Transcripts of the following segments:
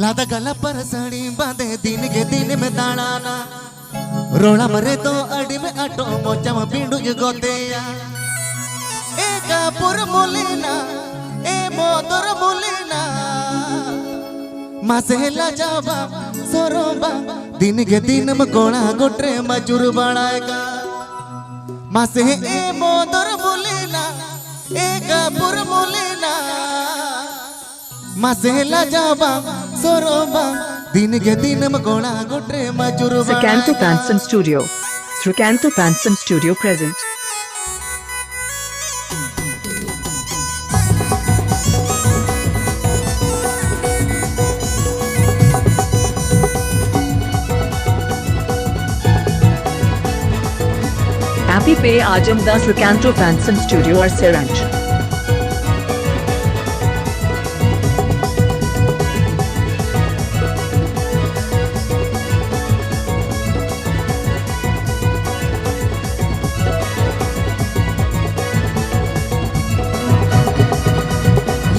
लादा गला पर साड़ी बांधे दिन के दिन में दाड़ाना रोड़ा मरे तो अड़ी में अटो मोचा में पिंडू गोतेया ए कापुर मुलीना ए मोदर मुलीना मासेला जावा सोरोबा दिन के दिन में कोणा गोट्रे मजूर बनाएगा मासे ए मोदर मुलीना ए कापुर मुलीना मासेला जावा सोरोबा दिन के दिन में कोणा गोट्रे मजूर Srikanto Panson Studio. Srikanto Panson Studio present. Happy Pay Ajam the Srikanto Panson Studio or Siranj.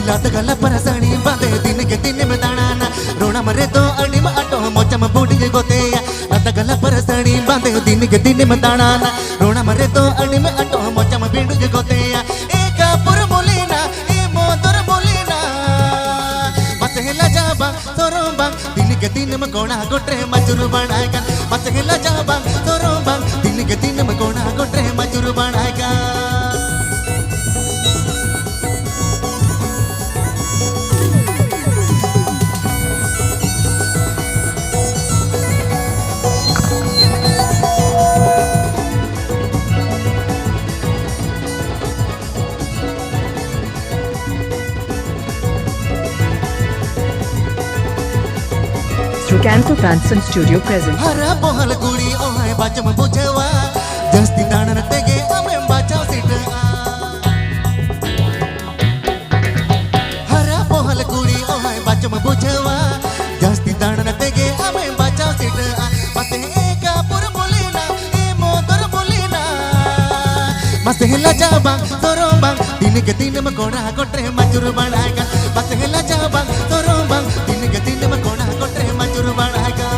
लाद गला पर साड़ी बांधे दिन के दिन में दाड़ाना रोना मरे तो अड़ी में अटो मोचा में बूढ़ी गोतेया लाद गला पर साड़ी बांधे दिन के दिन में दाड़ाना रोना मरे तो अड़ी में अटो मोचा में बूढ़ी गोतेया ए कापुर मुलीना ए मोदर मुलीना मसेला जाबा सोरोबा दिन के दिन में कोणा गोट्रे मजूर बनाएगा मसेला जाबा सोरोबा दिन के दिन में कोणा गोट्रे मजूर बनाएगा Srikanto Panson Studio present. हरा बोहल कुड़ी ओहे बाजम बुझवा जस्ती दाणन तेगे अमे बाचाव सीट हरा बोहल कुड़ी ओहे बाजम बुझवा जस्ती दाणन तेगे अमे बाचाव सीट मते एका पुर मुलीना ए मोदर मुलीना मसेला जाबा सोरोबा दिन के दिन में कोणा गोट्रे मजूर बनाएगा मसेला जाबा सोरोबा दिन के दिन में कोणा गोट्रे मजूर बनाएगा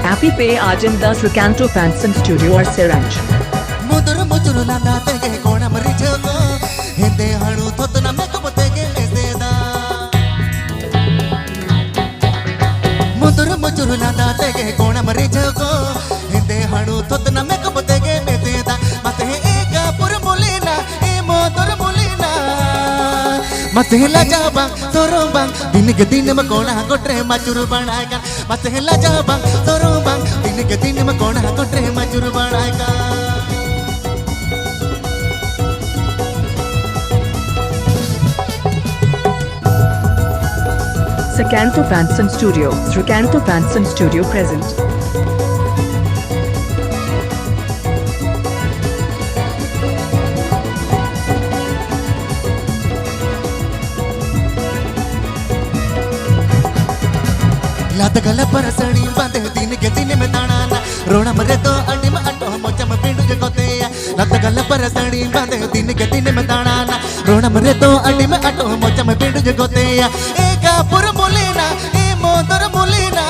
Happy Pay Ajam the Srikanto Panson Studio or Siranj. मुदुर मुजुर लादा तेगे कोणा मरी जगो हिंदे हणु थोत न मेकम तेगे मेसेदा मुदुर मुजुर लादा तेगे कोणा मरी जगो हिंदे हणु थोत न मेकम तेगे मेसेदा मते एका पुर मुलीना ए मोदर मुलीना मसेला जाबा सोरोबा दिन के दिन में कोणा गोट्रे मजूर बनाएगा मसेला जाबा सोरोबा दिन के दिन में कोणा गोट्रे मजूर बनाएगा Srikanto Panson Studio. Srikanto Panson Studio present. लाद गला पर साड़ी बांधे दिन के दिन में दाड़ाना रोना मरे तो अड़ी में अटो मोचा में पिंडू गोतेया लाद गला पर साड़ी बांधे दिन के दिन में दाड़ाना रोना मरे तो अड़ी में अटो मोचा में पिंडू गोतेया ए कापुर मुलीना ए मोदर मुलीना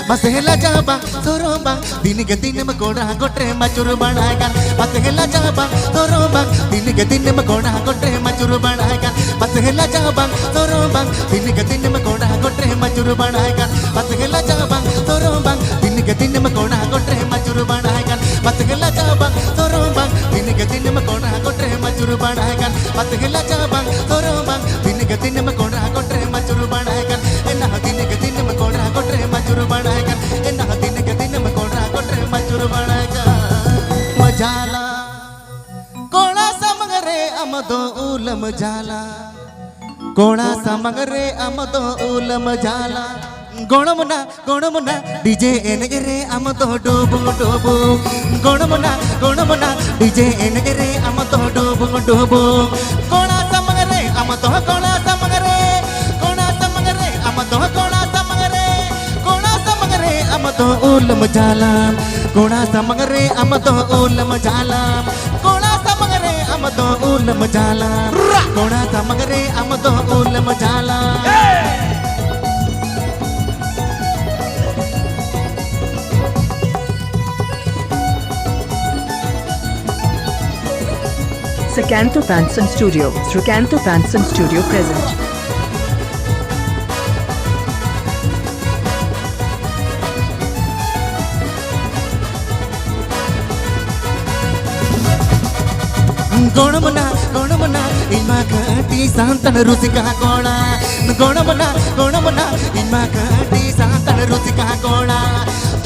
मसेला जाबा सोरोबा दिन के दिन में कोणा गोट्रे मजूर बनाएगा मसेला जाबा सोरोबा दिन के दिन में कोणा गोट्रे मजूर बनाएगा मसेला जाबा सोरोबा दिन के दिन में कोणा गोट्रे मजूर बनाएगा मसेला जाबा सोरोबा दिन के दिन में कोणा गोट्रे मजूर बनाएगा मसेला जाबा सोरोबा दिन के दिन में कोणा गोट्रे मजूर बनाएगा मसेला जाबा सोरोबा दिन के दिन में कोणा गोट्रे मजूर बनाएगा एना दिन के दिन में कोणा गोट्रे मजूर बनाएगा एना दिन के दिन में कोणा गोट्रे मजूर बनाएगा मजाला कोणा समगरे अमदो उलम जाला कोणा समगरे अमदो उलम जाला गोणमुना डीजे एनगरे अम तो डोबु डोबु गोणमुना डीजे एनगरे अम तो डोबु डुबु कोणा समगरे अमतो कोणा समगरे कोणा समगरे अमतो कोणा समगरे कोणा समगरे अमतो उलम जालाम कोणा समगरे अमतो उलम जालाम कोणा समगरे अमतो उलम जालाम कोणा समगरे अमतो उलम जालाम Sakanto Fanson Studio, Srikanto Fanson Studio present. गोणमना इमा कटी सांतन रुसिका कोणा गोणमना इमा कटी सांतन रुसिका कोणा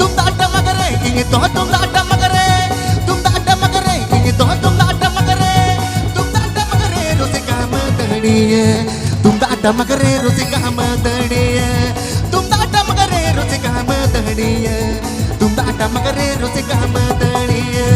तुम दाट मगरे इंगे तो तुम दाट मगरे तुम दाट मगरे इंगे तो तुम दाट मगरे तुम दाट मगरे रुसिका मदड़िए तुम दाट मगरे रुसिका मदड़िए तुम दाट मगरे रुसिका मदड़िए तुम दाट मगरे रुसिका मदड़िए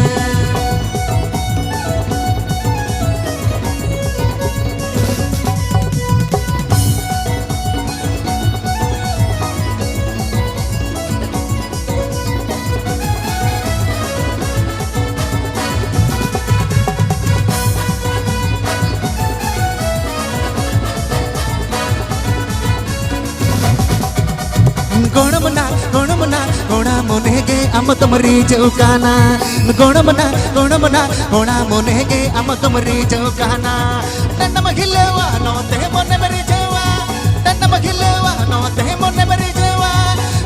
गोणमना गोणा मोनेगे अम तुमरी चौकाना गोणमना गोणा मोनेगे अम तुमरी चौकाना तन्न महिलेवा नोते मोने मरी जेवा तन्न महिलेवा नोते मोने मरी जेवा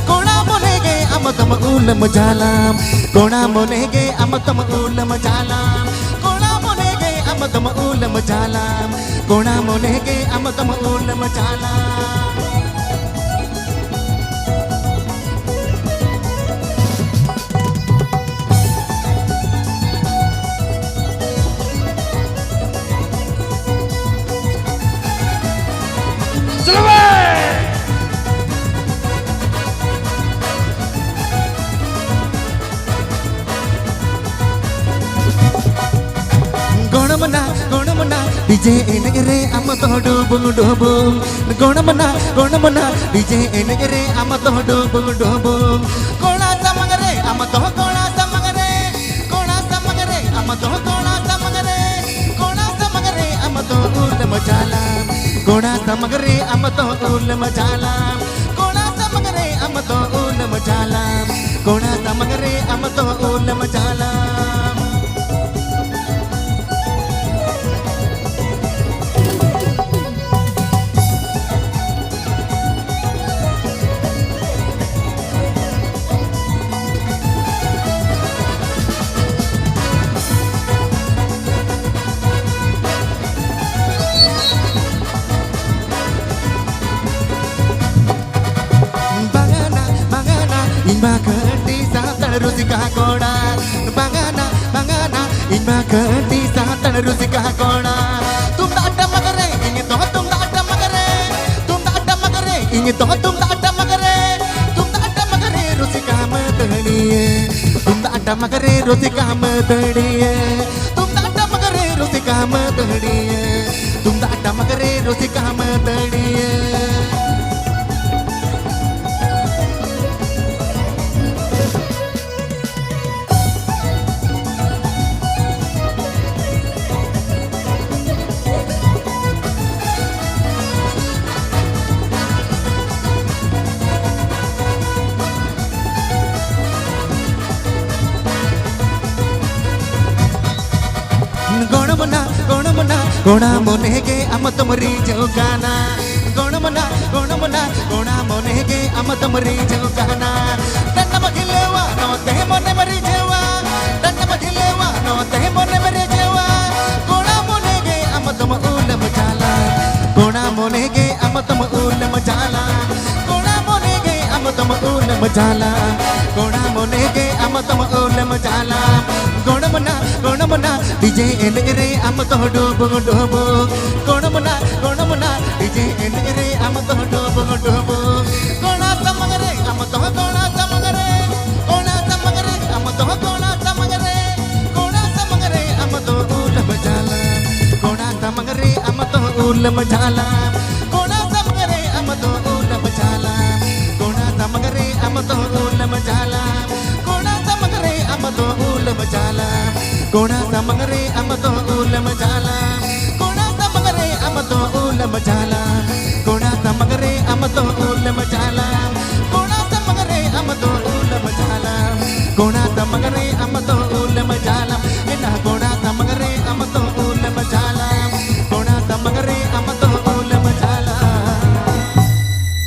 गोणा मोनेगे अम तुम उलम जालाम गोणा मोनेगे अम तुम उलम जालाम गोणा मोनेगे अम तुम उलम जालाम गोणा मोनेगे अम तुम उलम जालाम गोणमना डीजे एनगरे अम तो डुबु गोणमना डीजे एनगरे अम तो डुबु कोणा समगरे अम तो कोणा समगरे कोणा समगरे अम तो कोणा समगरे कोणा समगरे अम तो उलम जालाम कोणा समगरे अम तो उलम जालाम कोणा समगरे अम तो उलम जालाम कोणा समगरे अम तो उलम जालाम Inma kati satan rusika koda bangana inma kati satan rusika koda tum daata magare inge to tum daata magare tum daata magare inge to tum daata magare tum daata magare rusika madaniye tum daata magare rusika madaniye tum daata magare rusika madaniye tum daata magare rusika madaniye गोणा मोनेगे अम तुमरी चौकाना गोणमना गोणा मोनेगे अम तुमरी चौकाना तन्न महिलेवा नोते मोने मरी जेवा तन्न महिलेवा नोते मोने मरी जेवा गोणा मोनेगे अम तुम उलम जाला गोणा मोनेगे अम तुम उलम जाला गोणा मोनेगे अम तुम उलम जाला गोणा मोनेगे अम तुम उलम जाला गोणमना डीजे एनगरे अम तो डुबु गोणमना डीजे एनगरे अम तो डुबु कोणा समगरे अम तो कोणा समगरे कोणा समगरे अम तो कोणा समगरे कोणा समगरे अम तो उलम जाला उलम झाला कोणाचा मग रे आमतो उलम झाला कोणाचा मग रे आमतो उलम झाला कोणाचा मग रे आमतो उलम झाला कोणाचा मग रे आमतो उलम झाला कोणाचा मग रे आमतो उलम झाला